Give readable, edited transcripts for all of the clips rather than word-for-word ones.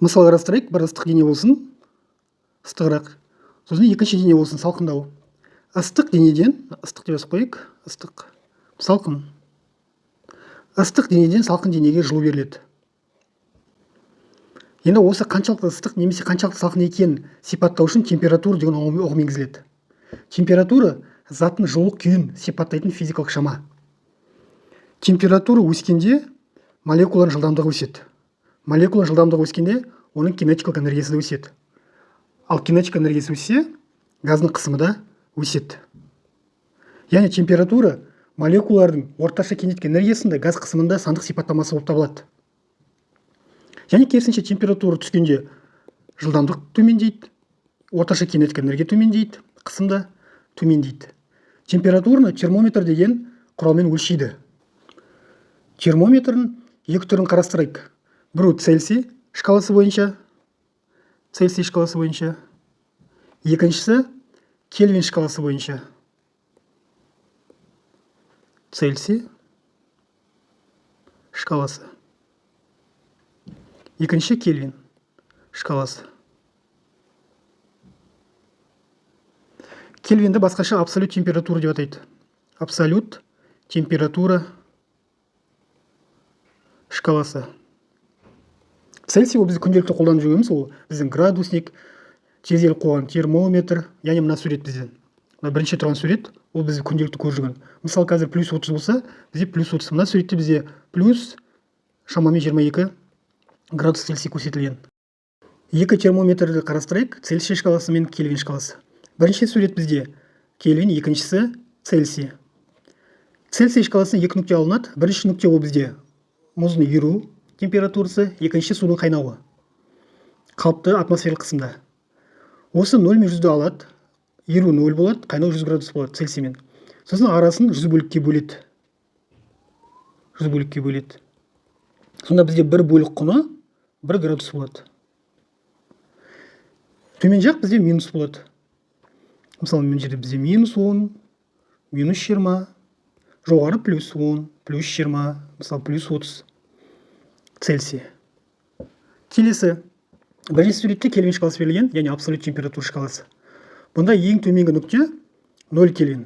Мысал қарастырайық, бір ыстық дене болсын, ыстығырақ. Сосын екінші дене болсын, салқындау. Ыстық денеден, ыстық деп жазып қояйық, ыстық, салқын. Ыстық денеден салқын денеге жылу беріледі. Енді осы қаншалықты ыстық немесе қаншалықты салқын екенін сипаттау үшін температура деген ұғым енгізіледі. Температура заттың жылулық күйін сипаттайтын физикалық шама. Температура өскенде молекуланың жылдамдығы өседі. Молекула жылдамдығы өскенде оның кинетикалық энергиясы да өседі. Ал кинетикалық энергиясы өссе, газдың қысымы да өседі. Яғни температура молекулалардың орташа кинетикалық энергиясында газ қысымында сандық сипаттамасы болып табылады. Және керісінше температура түскенде жылдамдық төмендейді, орташа кинетикалық энергия төмендейді, қысым да төмендейді. Температураны термометр деген құралмен өлшейді. Термометрдің екі түрін қарастырайық. Біреу Цельсий шкаласы бойынша, екіншісі Кельвин шкаласы бойынша. Цельсий шкаласы. Екінші Кельвин шкаласы. Кельвинді басқаша абсолют температура деп атайды. Абсолют температура шкаласы. Цельсий ол біз күнделікті қолданып жүргеніміз, ол біздің градусник, тезелік қойған термометр, яғни мына сурет бізден. Бірінші тұрған сурет, ол бізді күнделікті көріп жүрген. Мысалы, қазір плюс 30 болса, бізде плюс 30. Мына суретте бізде плюс шамамен 22 градус Цельсий көрсетілген. Екі термометрді қарастырайық, Цельсий шкаласы мен Кельвин шкаласы. Бірінші сурет бізде Кельвин, екіншісі Цельсий. Цельсий шкаласына екі нүкте алынады. Бірінші нүкте ол бізде мұздың еру температурасы, екінші судың қайнауы. Қалыпты атмосфералық қысымда. Осы 0 мен 100-ді алады. Еру 0 болады, қайнау 100 градус болады Цельсиймен. Сосын арасын 100 бөлікке бөледі. 100 бөлікке бөледі. Сонда бізде бір бөлік құны 1 градус болады. Төмен жақ бізде минус болады. Мысалы, мен жерде бізде минус 10, минус 20, жоғары плюс 10, плюс 20, мысалы, плюс 30 Цельсий. Келесі, бірінші суретте Кельвин шкаласы берілген, яғни абсолют температура шкаласы. Бұнда ең төменгі нүкте 0 Кельвин.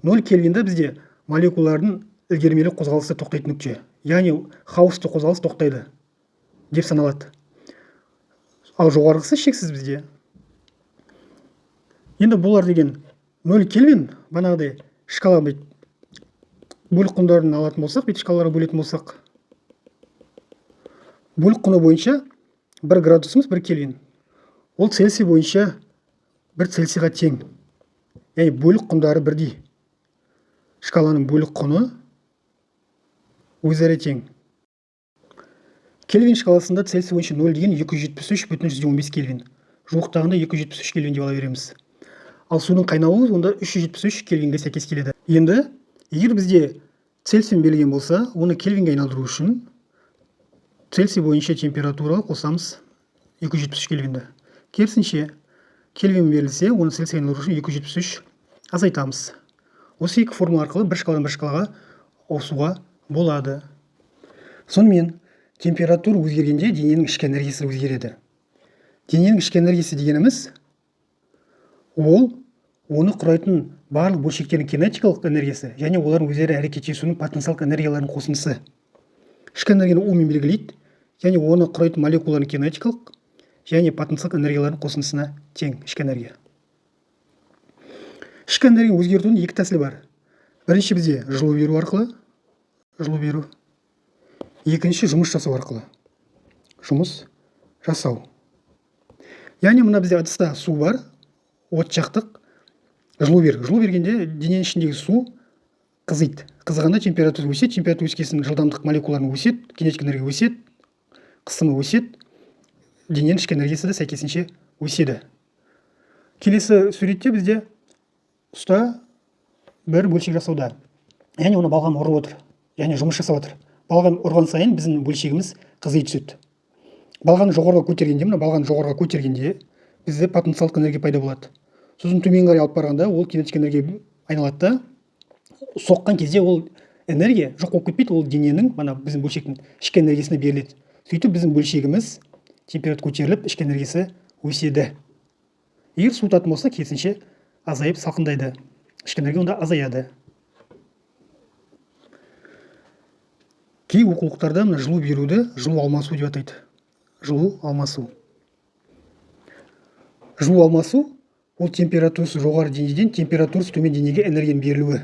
0 Кельвинді бізде молекулалардың ілгермелі қозғалысы тоқтайтын нүкте. Яғни хаосты қозғалыс тоқтайды деп саналады. Ал жоғарғысы шексіз бізде. Енді бұлар деген 0 Кельвин, бағанағыдай шкала бөлік құндарын алатын болсақ, шкалаларға бөлетін болсақ, бөлік құны бойынша 1 градусымыз 1 Кельвин. Ол Цельсий бойынша 1 Цельсийға тең. Яғни бөлік құндары бірдей. Шкаланың бөлік құны өзара тең. Кельвин шкаласында Цельсий бойынша 0 деген 273,15 Кельвин. Жуықтағында 273 Кельвин деп ала береміз. Ал судың қайнауы онда 373 Кельвинге сәйкес келеді. Енді, егер бізде Цельсий берілген болса, оны Кельвинге айналдыру үшін Цельсий бойынша температура қосамыз 273 Кельвинді. Керісінше, Кельвин берілсе, оны Цельсийге айналдыру үшін 273 азайтамыз. Осы екі формула арқылы бір шкаладан бір шкалаға ауысуға болады. Сонымен, температура өзгергенде дененің ішкі энергиясы өзгереді. Дененің ішкі энергиясы дегеніміз, ол оны құрайтын барлық бөлшектердің кинетикалық энергиясы, және олардың өзара әрекеттесуінің потенциалдық энергияларының қосындысы. Ішкі энергияны У-мен белгілейді, және оны құрайтын молекулалардың кинетикалық және потенциалдық энергияларының қосындысына тең ішкі энергия. Ішкі энергия өзгертудің екі тәсілі бар. Бірінші бізде жылу беру арқылы, екінші жұмыс жасау арқылы. Жұмыс жасау. Яғни мына бізде ыдыста су бар, от жақтық, жылу бер. Жылу бергенде дененің ішіндегі су қызиды. Қызығанда температура өседі, температура өскесін жылдамдық молекулаларының өседі, кинетикалық энергия өседі, қысымы өседі, дененің ішкі энергиясы да сәйкесінше өседі. Келесі суретте бізде ұста бір бөлшек жасауда. Яғни оны балғам ұрып отыр, яғни жұмыс жасап отыр. Балған ұрған сайын біздің бөлшегіміз қызи түседі. Балғаны жоғарыға көтергенде бізде потенциалдық энергия пайда болады. Сосын төмен қарай алып барғанда ол кинетикалық энергия айналады. Соққан кезде ол энергия жоқ болып кетпейді, ол дененің, біздің бөлшектің ішкі энергиясына беріледі. Сөйтіп біздің бөлшегіміз температура көтеріліп ішкі энергиясы өседі. Егер суытатын болса, керісінше азайып салқындайды, ішкі энергия онда азаяды. Кей оқулықтарда мына жылу беруді жылу алмасу деп атайды. Жылу алмасу. Жылу алмасу ол температурасы жоғары деңгейден температурасы төмен деңгейге энергияның берілуі.